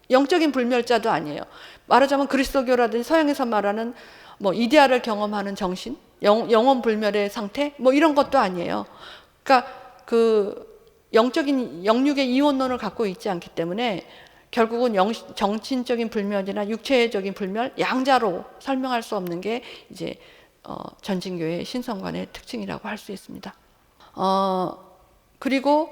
Speaker 2: 영적인 불멸자도 아니에요. 말하자면 그리스도교라든지 서양에서 말하는 뭐 이데아를 경험하는 정신, 영원 불멸의 상태, 뭐 이런 것도 아니에요. 그러니까 그 영적인 영육의 이원론을 갖고 있지 않기 때문에 결국은 정신적인 불멸이나 육체적인 불멸, 양자로 설명할 수 없는 게 이제 전진교의 신성관의 특징이라고 할 수 있습니다. 그리고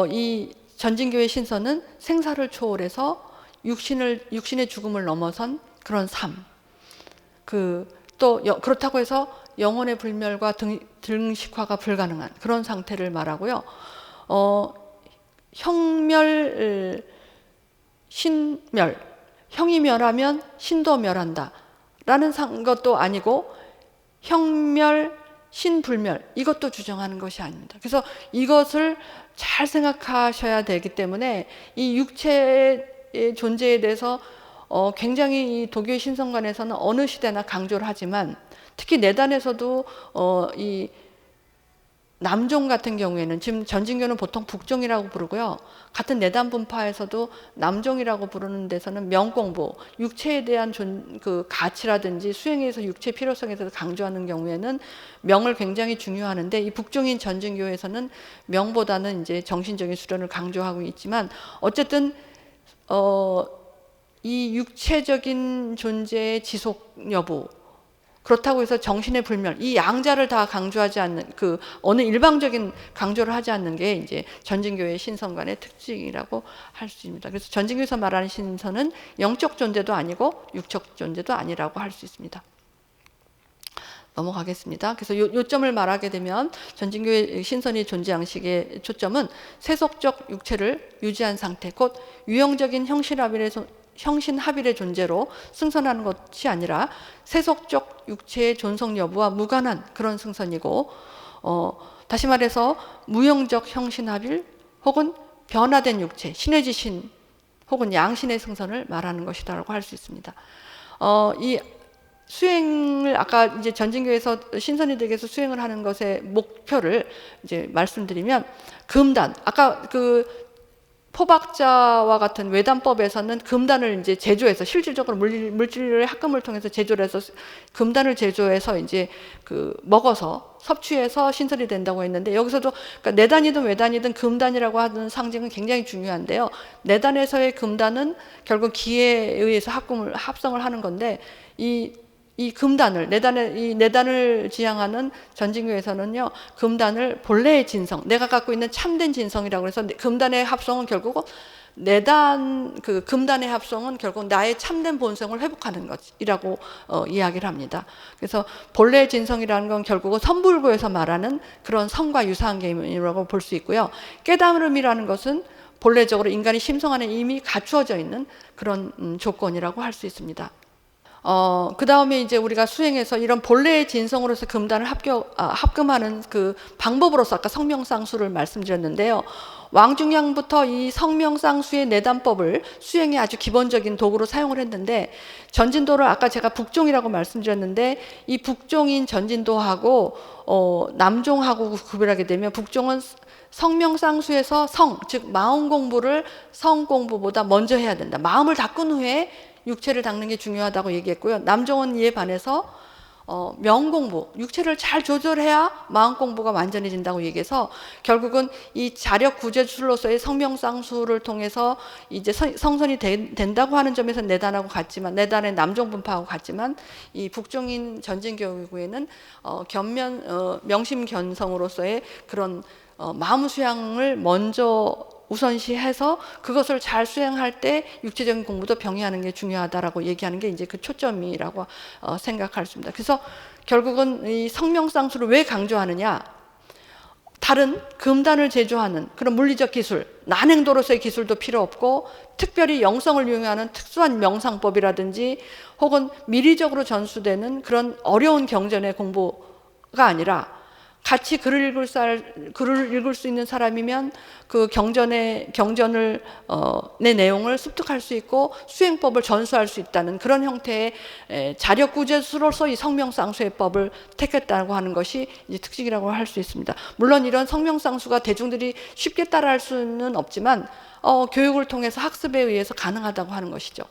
Speaker 2: 이 전진교의 신선은 생사를 초월해서 육신의 죽음을 넘어선 그런 삶. 또 그렇다고 해서 영혼의 불멸과 등식화가 불가능한 그런 상태를 말하고요. 형멸, 신멸, 형이 멸하면 신도 멸한다 라는 것도 아니고 형멸, 신불멸 이것도 주장하는 것이 아닙니다. 그래서 이것을 잘 생각하셔야 되기 때문에 이 육체의 존재에 대해서 굉장히 이 도교의 신성관에서는 어느 시대나 강조를 하지만 특히 내단에서도 이 남종 같은 경우에는 지금 전진교는 보통 북종이라고 부르고요. 같은 내단 분파에서도 남종이라고 부르는 데서는 명공부, 육체에 대한 그 가치라든지 수행에서 육체 필요성에 대해서 강조하는 경우에는 명을 굉장히 중요하는데 이 북종인 전진교에서는 명보다는 이제 정신적인 수련을 강조하고 있지만 어쨌든 이 육체적인 존재의 지속 여부, 그렇다고 해서 정신의 불멸, 이 양자를 다 강조하지 않는 어느 일방적인 강조를 하지 않는 게 이제 전진교의 신선관의 특징이라고 할 수 있습니다. 그래서 전진교에서 말하는 신선은 영적 존재도 아니고 육적 존재도 아니라고 할 수 있습니다. 넘어가겠습니다. 그래서 요점을 말하게 되면 전진교의 신선의 존재 양식의 초점은 세속적 육체를 유지한 상태, 곧 유형적인 형신합일의 존재로 승선하는 것이 아니라 세속적 육체의 존속 여부와 무관한 그런 승선이고 다시 말해서 무형적 형신합일 혹은 변화된 육체, 신의 지신 혹은 양신의 승선을 말하는 것이다라고 할 수 있습니다. 이 수행을 아까 이제 전진교에서 신선이들에게서 수행을 하는 것의 목표를 이제 말씀드리면 금단, 아까 포박자와 같은 외단법에서는 금단을 이제 제조해서 실질적으로 물질의 합금을 통해서 제조를 해서 금단을 제조해서 이제 먹어서 섭취해서 신선이 된다고 했는데 여기서도 그러니까 내단이든 외단이든 금단이라고 하는 상징은 굉장히 중요한데요. 내단에서의 금단은 결국 기에 의해서 합성을 하는 건데 이 금단을 내단을 지향하는 전진교에서는요 금단을 본래의 진성, 내가 갖고 있는 참된 진성이라고 해서 금단의 합성은 결국 금단의 합성은 결국 나의 참된 본성을 회복하는 것이라고 이야기를 합니다. 그래서 본래의 진성이라는 건 결국은 선불교에서 말하는 그런 성과 유사한 개념이라고 볼 수 있고요. 깨달음이라는 것은 본래적으로 인간의 심성 안에 이미 갖추어져 있는 그런 조건이라고 할 수 있습니다. 그 다음에 이제 우리가 수행해서 이런 본래의 진성으로서 금단을 합금하는 그 방법으로서 아까 성명상수를 말씀드렸는데요. 왕중량부터 이 성명상수의 내단법을 수행의 아주 기본적인 도구로 사용을 했는데, 전진도를 아까 제가 북종이라고 말씀드렸는데, 이 북종인 전진도하고 남종하고 구별하게 되면, 북종은 성명상수에서 즉 마음 공부를 성 공부보다 먼저 해야 된다. 마음을 닦은 후에 육체를 닦는 게 중요하다고 얘기했고요. 남종은 이에 반해서 명공부, 육체를 잘 조절해야 마음 공부가 완전해진다고 얘기해서, 결국은 이 자력 구제술로서의 성명상수를 통해서 이제 성선이 된다고 하는 점에서 내단하고 같지만, 내단의 남종분파하고 같지만, 이 북종인 전진교구에는 명심견성으로서의 그런 마음 수양을 먼저 우선시해서 그것을 잘 수행할 때 육체적인 공부도 병행하는 게 중요하다라고 얘기하는 게 이제 그 초점이라고 생각할 수 있습니다. 그래서 결국은 이 성명상수를 왜 강조하느냐? 다른 금단을 제조하는 그런 물리적 기술, 난행도로서의 기술도 필요 없고, 특별히 영성을 이용하는 특수한 명상법이라든지 혹은 미리적으로 전수되는 그런 어려운 경전의 공부가 아니라, 같이 글을 읽을 수 있는 사람이면 그 경전을 내 내용을 습득할 수 있고 수행법을 전수할 수 있다는 그런 형태의 자력구제수로서 이 성명상수의 법을 택했다고 하는 것이 이제 특징이라고 할 수 있습니다. 물론 이런 성명상수가 대중들이 쉽게 따라할 수는 없지만 교육을 통해서 학습에 의해서 가능하다고 하는 것이죠.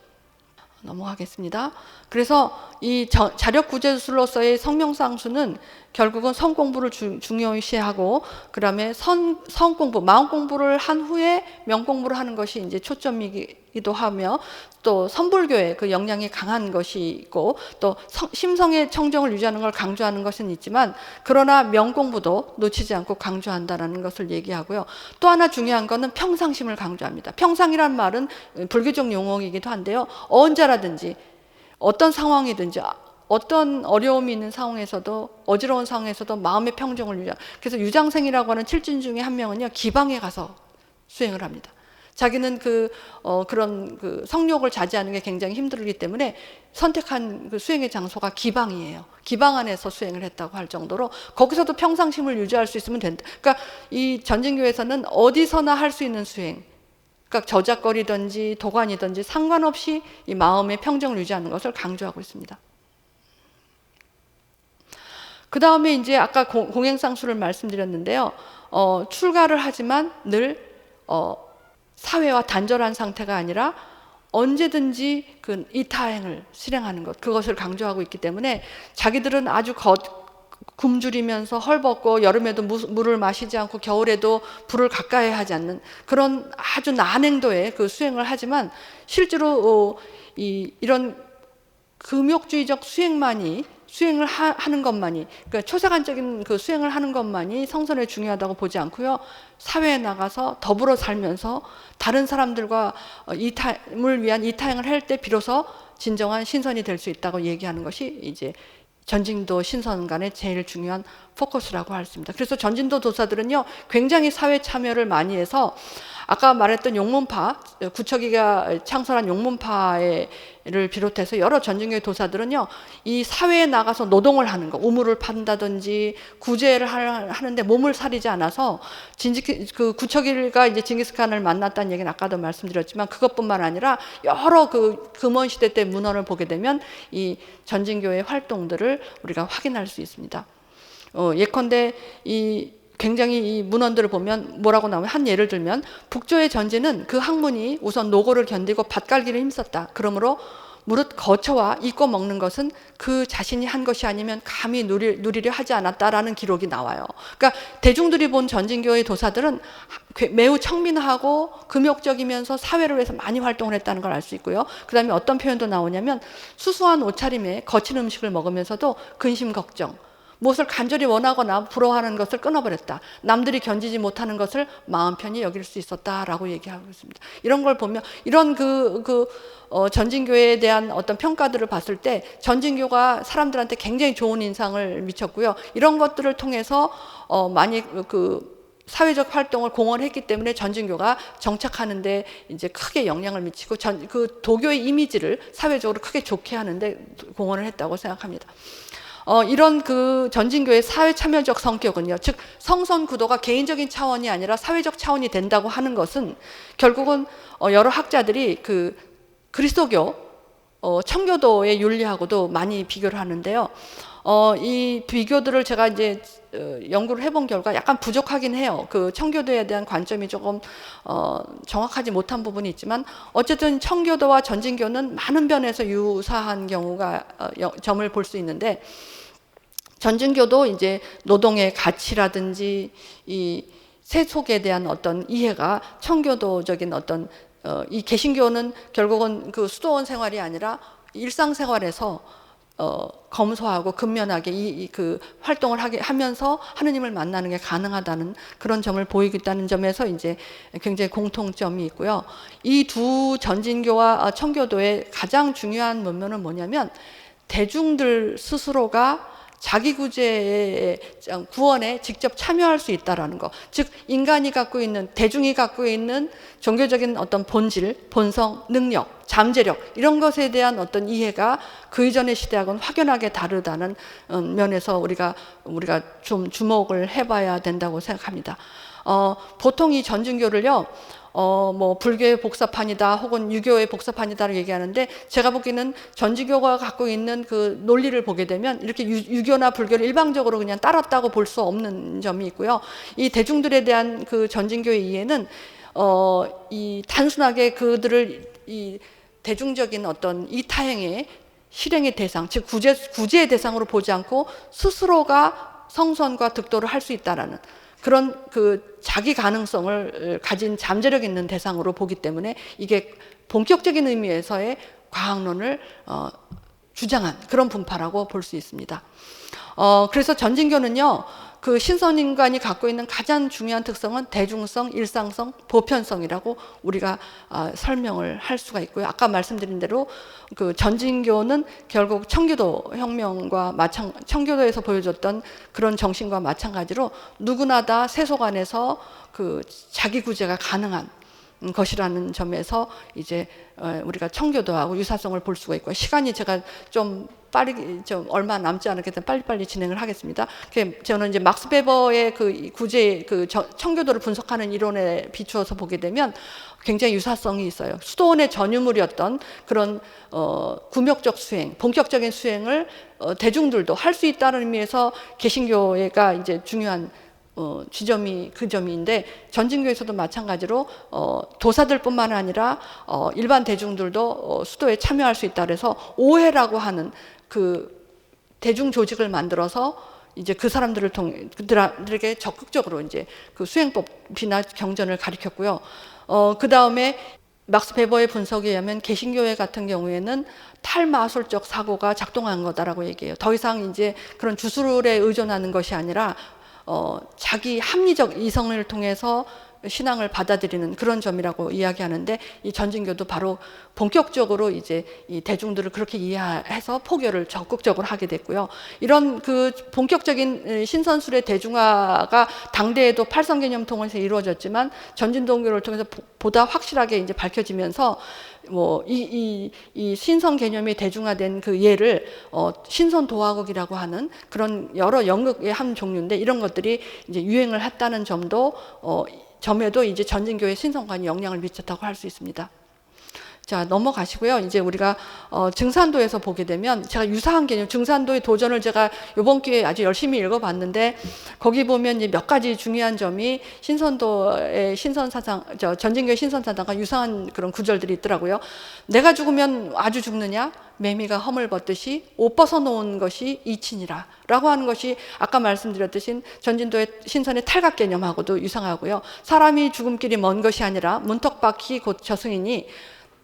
Speaker 2: 넘어가겠습니다. 그래서 이 자력구제술로서의 성명상수는 결국은 성공부를 중요시하고, 그 다음에 성공부, 마음공부를 한 후에 명공부를 하는 것이 이제 초점이기도 하며, 또 선불교의 그 영향이 강한 것이 있고, 또 심성의 청정을 유지하는 걸 강조하는 것은 있지만, 그러나 명공부도 놓치지 않고 강조한다는 것을 얘기하고요. 또 하나 중요한 것은 평상심을 강조합니다. 평상이란 말은 불교적 용어이기도 한데요. 언제라든지 어떤 상황이든지, 어떤 어려움이 있는 상황에서도, 어지러운 상황에서도 마음의 평정을 유지하는, 그래서 유장생이라고 하는 칠진 중에 한 명은요, 기방에 가서 수행을 합니다. 자기는 그런 성욕을 자제하는 게 굉장히 힘들기 때문에 선택한 그 수행의 장소가 기방이에요. 기방 안에서 수행을 했다고 할 정도로, 거기서도 평상심을 유지할 수 있으면 된다. 그러니까 이 전진교에서는 어디서나 할 수 있는 수행, 그러니까 저작거리든지 도관이든지 상관없이 이 마음의 평정을 유지하는 것을 강조하고 있습니다. 그 다음에 이제 아까 공행상수를 말씀드렸는데요. 출가를 하지만 늘 사회와 단절한 상태가 아니라 언제든지 그 이타행을 실행하는 것, 그것을 강조하고 있기 때문에 자기들은 아주 굶주리면서 헐벗고 여름에도 물을 마시지 않고 겨울에도 불을 가까이 하지 않는 그런 아주 난행도의 그 수행을 하지만, 실제로 이런 금욕주의적 수행을 하는 것만이, 그러니까 초세간적인 그 수행을 하는 것만이 성선에 중요하다고 보지 않고요. 사회에 나가서 더불어 살면서 다른 사람들과 이타임을 위한 이타행을 할 때 비로소 진정한 신선이 될 수 있다고 얘기하는 것이 이제 전진도 신선 간의 제일 중요한 포커스라고 할 수 있습니다. 그래서 전진도 도사들은요, 굉장히 사회 참여를 많이 해서, 아까 말했던 용문파, 구척이가 창설한 용문파를 비롯해서 여러 전진교의 도사들은요, 이 사회에 나가서 노동을 하는 거, 우물을 판다든지 구제를 하는데 몸을 사리지 않아서, 그 구척이가 이제 징기스칸을 만났다는 얘기는 아까도 말씀드렸지만, 그것뿐만 아니라 여러 그 금원 시대 때 문헌을 보게 되면 이 전진교의 활동들을 우리가 확인할 수 있습니다. 예컨대 굉장히 이 문헌들을 보면 뭐라고 나오면, 한 예를 들면 북조의 전제는 그 학문이 우선 노고를 견디고 밭갈기를 힘썼다. 그러므로 무릇 거처와 잊고 먹는 것은 그 자신이 한 것이 아니면 감히 누리려 하지 않았다라는 기록이 나와요. 그러니까 대중들이 본 전진교의 도사들은 매우 청민하고 금욕적이면서 사회를 위해서 많이 활동을 했다는 걸 알 수 있고요. 그 다음에 어떤 표현도 나오냐면, 수수한 옷차림에 거친 음식을 먹으면서도 근심 걱정, 무엇을 간절히 원하거나 부러워하는 것을 끊어버렸다. 남들이 견디지 못하는 것을 마음 편히 여길 수 있었다라고 얘기하고 있습니다. 이런 걸 보면, 이런 전진교에 대한 어떤 평가들을 봤을 때 전진교가 사람들한테 굉장히 좋은 인상을 미쳤고요. 이런 것들을 통해서 많이 사회적 활동을 공헌했기 때문에 전진교가 정착하는데 이제 크게 영향을 미치고 그 도교의 이미지를 사회적으로 크게 좋게 하는데 공헌을 했다고 생각합니다. 이런 그 전진교의 사회 참여적 성격은요, 즉 성선 구도가 개인적인 차원이 아니라 사회적 차원이 된다고 하는 것은 결국은 여러 학자들이 그 그리스도교 청교도의 윤리하고도 많이 비교를 하는데요. 이 비교들을 제가 이제 연구를 해본 결과 약간 부족하긴 해요. 그 청교도에 대한 관점이 조금 정확하지 못한 부분이 있지만 어쨌든 청교도와 전진교는 많은 면에서 유사한 경우가 점을 볼 수 있는데, 전진교도 이제 노동의 가치라든지 이 세속에 대한 어떤 이해가 청교도적인 어떤 이 개신교는 결국은 그 수도원 생활이 아니라 일상생활에서 검소하고 근면하게 그 활동을 하면서 하느님을 만나는 게 가능하다는 그런 점을 보이고 있다는 점에서 이제 굉장히 공통점이 있고요. 이 두 전진교와 청교도의 가장 중요한 면면은 뭐냐면, 대중들 스스로가 자기 구제의 구원에 직접 참여할 수 있다라는 거. 즉 인간이 갖고 있는, 대중이 갖고 있는 종교적인 어떤 본질, 본성, 능력, 잠재력, 이런 것에 대한 어떤 이해가 그 이전의 시대하고는 확연하게 다르다는 면에서 우리가 좀 주목을 해봐야 된다고 생각합니다. 보통 이 전진교를요, 뭐 불교의 복사판이다 혹은 유교의 복사판이다라고 얘기하는데, 제가 보기에는 전진교가 갖고 있는 그 논리를 보게 되면 이렇게 유교나 불교를 일방적으로 그냥 따랐다고 볼 수 없는 점이 있고요. 이 대중들에 대한 그 전진교의 이해는 이 단순하게 그들을 이 대중적인 어떤 이타행의 실행의 대상, 즉 구제의 대상으로 보지 않고 스스로가 성선과 득도를 할 수 있다라는 그런 그 자기 가능성을 가진 잠재력 있는 대상으로 보기 때문에 이게 본격적인 의미에서의 과학론을 주장한 그런 분파라고 볼 수 있습니다. 그래서 전진교는요, 그 신선인간이 갖고 있는 가장 중요한 특성은 대중성, 일상성, 보편성이라고 우리가 설명을 할 수가 있고요. 아까 말씀드린 대로 그 전진교는 결국 청교도 혁명과 청교도에서 보여줬던 그런 정신과 마찬가지로 누구나 다 세속 안에서 그 자기 구제가 가능한 것이라는 점에서 이제 우리가 청교도하고 유사성을 볼 수가 있고, 시간이 제가 좀 얼마 남지 않았기 때문에 빨리빨리 진행을 하겠습니다. 저는 이제 막스 베버의 그 구제, 청교도를 분석하는 이론에 비추어서 보게 되면 굉장히 유사성이 있어요. 수도원의 전유물이었던 그런 구명적 수행, 본격적인 수행을 대중들도 할 수 있다는 의미에서 개신교가 이제 중요한 지점이 그 점인데, 전진교에서도 마찬가지로 도사들뿐만 아니라 일반 대중들도 수도에 참여할 수 있다 그래서 오해라고 하는 그 대중 조직을 만들어서 이제 그 사람들을 통해 그들에게 적극적으로 이제 그 수행법이나 경전을 가르쳤고요. 그 다음에 막스 베버의 분석에 의하면 개신교회 같은 경우에는 탈마술적 사고가 작동한 거다라고 얘기해요. 더 이상 이제 그런 주술에 의존하는 것이 아니라 자기 합리적 이성을 통해서 신앙을 받아들이는 그런 점이라고 이야기하는데, 이 전진교도 바로 본격적으로 이제 이 대중들을 그렇게 이해해서 포교를 적극적으로 하게 됐고요. 이런 그 본격적인 신선술의 대중화가 당대에도 팔성개념 통해서 이루어졌지만 전진동교를 통해서 보다 확실하게 이제 밝혀지면서 뭐 이 신선 개념이 대중화된 그 예를 신선 도화국이라고 하는 그런 여러 연극의 한 종류인데, 이런 것들이 이제 유행을 했다는 점에도 이제 전진교의 신선관이 영향을 미쳤다고 할 수 있습니다. 자, 넘어가시고요. 이제 우리가 증산도에서 보게 되면, 제가 유사한 개념, 증산도의 도전을 제가 이번 기회에 아주 열심히 읽어봤는데, 거기 보면 이제 몇 가지 중요한 점이 신선도의 신선사상, 전진교의 신선사상과 유사한 그런 구절들이 있더라고요. 내가 죽으면 아주 죽느냐? 매미가 허물 벗듯이 옷 벗어놓은 것이 이친이라 라고 하는 것이 아까 말씀드렸듯이 전진도의 신선의 탈각 개념하고도 유사하고요. 사람이 죽음길이 먼 것이 아니라 문턱박히 곧 저승이니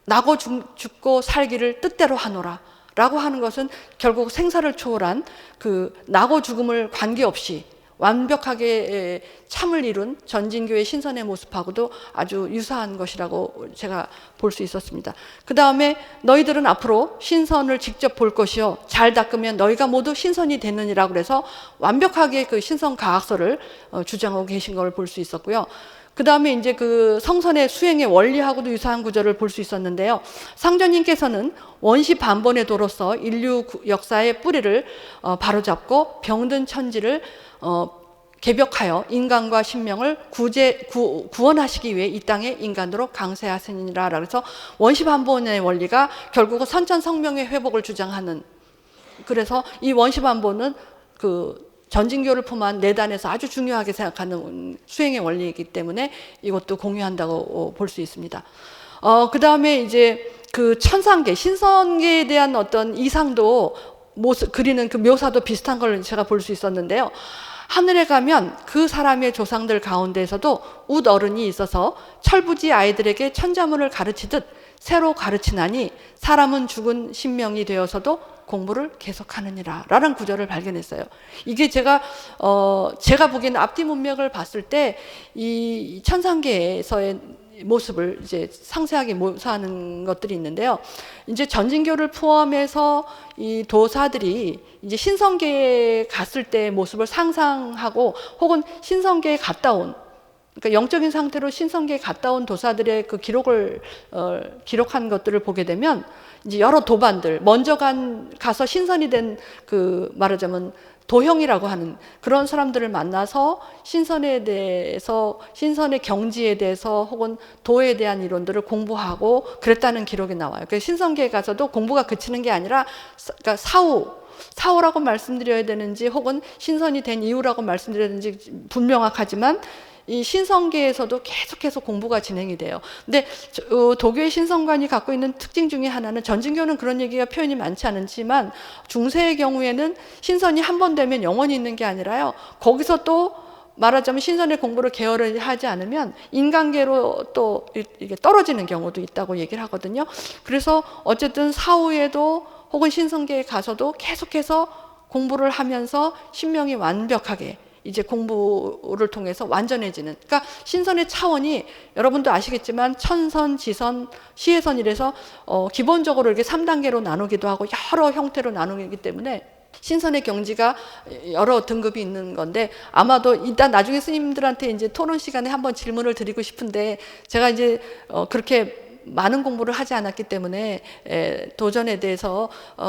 Speaker 2: 나고 죽고 살기를 뜻대로 하노라 라고 하는 것은 결국 생사를 초월한 그 나고 죽음을 관계없이 완벽하게 참을 이룬 전진교의 신선의 모습하고도 아주 유사한 것이라고 제가 볼 수 있었습니다. 그 다음에 너희들은 앞으로 신선을 직접 볼 것이요 잘 닦으면 너희가 모두 신선이 되느니라 그래서 완벽하게 그 신선 가학서를 주장하고 계신 걸 볼 수 있었고요. 그 다음에 이제 그 성선의 수행의 원리하고도 유사한 구절을 볼 수 있었는데요. 상전님께서는 원시 반본의 도로서 인류 역사의 뿌리를 바로잡고 병든 천지를 개벽하여 인간과 신명을 구원하시기 위해 이 땅에 인간으로 강세하시니라. 그래서 원시 반본의 원리가 결국은 선천성명의 회복을 주장하는, 그래서 이 원시 반본은 그 전진교를 포함한 내단에서 아주 중요하게 생각하는 수행의 원리이기 때문에 이것도 공유한다고 볼 수 있습니다. 그 다음에 이제 그 천상계, 신선계에 대한 어떤 이상도 그리는 그 묘사도 비슷한 걸 제가 볼 수 있었는데요. 하늘에 가면 그 사람의 조상들 가운데에서도 웃 어른이 있어서 철부지 아이들에게 천자문을 가르치듯 새로 가르치나니 사람은 죽은 신명이 되어서도 공부를 계속하느니라 라는 구절을 발견했어요. 이게 제가 보기에는 앞뒤 문맥을 봤을 때 이 천상계에서의 모습을 이제 상세하게 묘사하는 것들이 있는데요. 이제 전진교를 포함해서 이 도사들이 이제 신성계에 갔을 때의 모습을 상상하고 혹은 신성계에 갔다 온, 그러니까 영적인 상태로 신성계에 갔다 온 도사들의 그 기록을 기록한 것들을 보게 되면 이제 여러 도반들, 먼저 가서 신선이 된 그 말하자면 도형이라고 하는 그런 사람들을 만나서 신선에 대해서, 신선의 경지에 대해서 혹은 도에 대한 이론들을 공부하고 그랬다는 기록이 나와요. 그래서 신성계에 가서도 공부가 그치는 게 아니라, 그러니까 사후라고 말씀드려야 되는지 혹은 신선이 된 이후라고 말씀드려야 되는지 불명확하지만 이 신성계에서도 계속해서 공부가 진행이 돼요. 근데 도교의 신성관이 갖고 있는 특징 중에 하나는, 전진교는 그런 얘기가 표현이 많지 않지만 중세의 경우에는 신선이 한 번 되면 영원히 있는 게 아니라요, 거기서 또 말하자면 신선의 공부를 게으르게 하지 않으면 인간계로 또 이게 떨어지는 경우도 있다고 얘기를 하거든요. 그래서 어쨌든 사후에도 혹은 신성계에 가서도 계속해서 공부를 하면서 신명이 완벽하게 이제 공부를 통해서 완전해지는, 그러니까 신선의 차원이 여러분도 아시겠지만 천선, 지선, 시해선 이래서 기본적으로 이렇게 3단계로 나누기도 하고 여러 형태로 나누기 때문에 신선의 경지가 여러 등급이 있는 건데, 아마도 일단 나중에 스님들한테 이제 토론 시간에 한번 질문을 드리고 싶은데 제가 이제 그렇게 많은 공부를 하지 않았기 때문에 도전에 대해서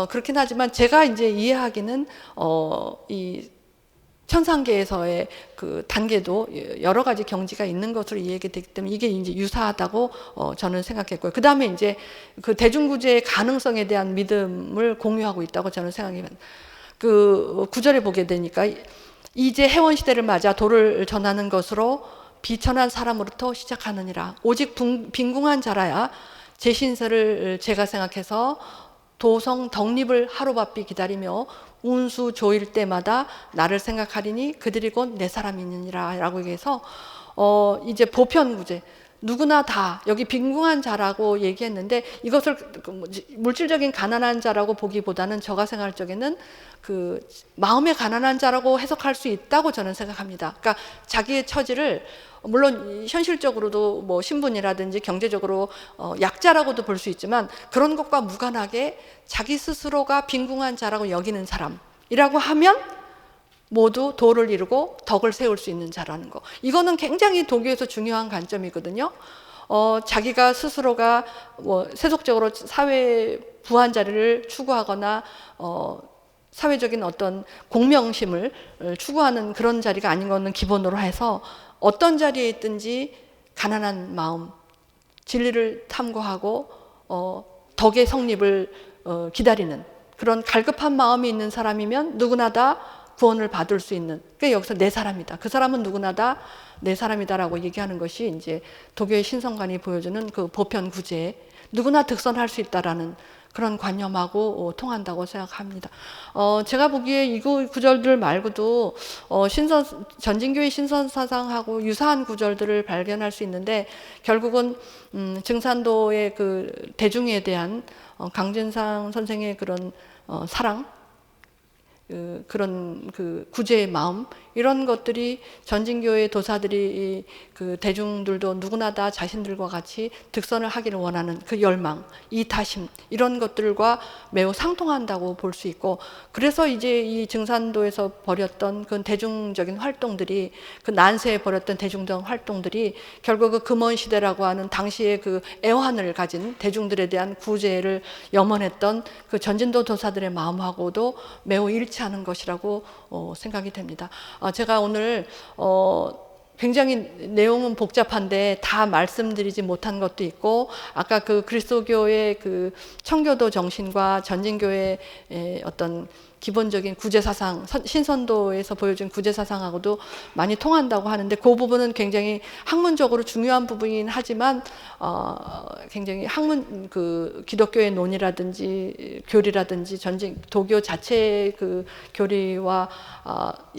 Speaker 2: 그렇긴 하지만 제가 이제 이해하기는 이 천상계에서의 그 단계도 여러 가지 경지가 있는 것으로 이해가 되기 때문에 이게 이제 유사하다고 저는 생각했고요. 그 다음에 이제 그 대중구제의 가능성에 대한 믿음을 공유하고 있다고 저는 생각합니다. 그 구절에 보게 되니까 이제 해원 시대를 맞아 도를 전하는 것으로 비천한 사람으로부터 시작하느니라. 오직 빈궁한 자라야 제 신세를 제가 생각해서 도성 덕립을 하루바삐 기다리며 운수 조일 때마다 나를 생각하리니 그들이 곧 내 사람이니라 라고 얘기해서 이제 보편구제, 누구나 다 여기 빈궁한 자라고 얘기했는데 이것을 물질적인 가난한 자라고 보기보다는 제가 생각할 적에는 그 마음의 가난한 자라고 해석할 수 있다고 저는 생각합니다. 그러니까 자기의 처지를 물론 현실적으로도 뭐 신분이라든지 경제적으로 약자라고도 볼 수 있지만 그런 것과 무관하게 자기 스스로가 빈궁한 자라고 여기는 사람이라고 하면 모두 도를 이루고 덕을 세울 수 있는 자라는 거. 이거는 굉장히 도교에서 중요한 관점이거든요. 자기가 스스로가 뭐 세속적으로 사회 부한 자리를 추구하거나 사회적인 어떤 공명심을 추구하는 그런 자리가 아닌 거는 기본으로 해서 어떤 자리에 있든지 가난한 마음, 진리를 탐구하고 덕의 성립을 기다리는 그런 갈급한 마음이 있는 사람이면 누구나 다 구원을 받을 수 있는, 그러니까 여기서 내 사람이다. 그 사람은 누구나 다 내 사람이다라고 얘기하는 것이 이제 도교의 신성관이 보여주는 그 보편 구제에 누구나 득선할 수 있다라는 그런 관념하고 통한다고 생각합니다. 제가 보기에 이 구절들 말고도 전진교의 신선사상하고 유사한 구절들을 발견할 수 있는데 결국은 증산도의 그 대중에 대한 강진상 선생의 그런 사랑, 그런 그 구제의 마음 이런 것들이 전진교회 도사들이 그 대중들도 누구나 다 자신들과 같이 득선을 하기를 원하는 그 열망, 이타심 이런 것들과 매우 상통한다고 볼 수 있고, 그래서 이제 이 증산도에서 벌였던 그 대중적인 활동들이, 그 난세에 벌였던 대중적 활동들이 결국 그 금원 시대라고 하는 당시에 그 애환을 가진 대중들에 대한 구제를 염원했던 그 전진도 도사들의 마음하고도 매우 일치하는 것이라고 생각이 됩니다. 제가 오늘 굉장히 내용은 복잡한데 다 말씀드리지 못한 것도 있고, 아까 그 그리스도교의 그 청교도 정신과 전진교의 어떤 기본적인 구제사상, 신선도에서 보여준 구제사상하고도 많이 통한다고 하는데, 그 부분은 굉장히 학문적으로 중요한 부분이긴 하지만 굉장히 학문, 그 기독교의 논이라든지 교리라든지 전진 도교 자체의 그 교리와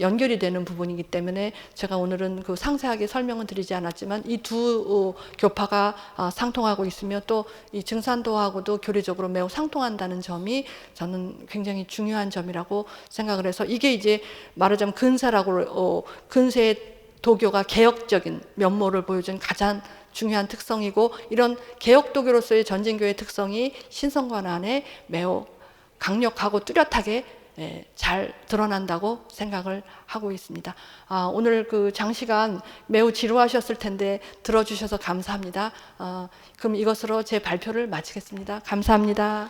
Speaker 2: 연결이 되는 부분이기 때문에 제가 오늘은 그 상세하게 설명은 드리지 않았지만, 이 두 교파가 상통하고 있으며 또 이 증산도하고도 교리적으로 매우 상통한다는 점이 저는 굉장히 중요한 점이라고 생각을 해서, 이게 이제 말하자면 근세라고 근세의 도교가 개혁적인 면모를 보여준 가장 중요한 특성이고, 이런 개혁도교로서의 전진교의 특성이 신성관 안에 매우 강력하고 뚜렷하게 잘 드러난다고 생각을 하고 있습니다. 오늘 그 장시간 매우 지루하셨을 텐데 들어주셔서 감사합니다. 그럼 이것으로 제 발표를 마치겠습니다. 감사합니다.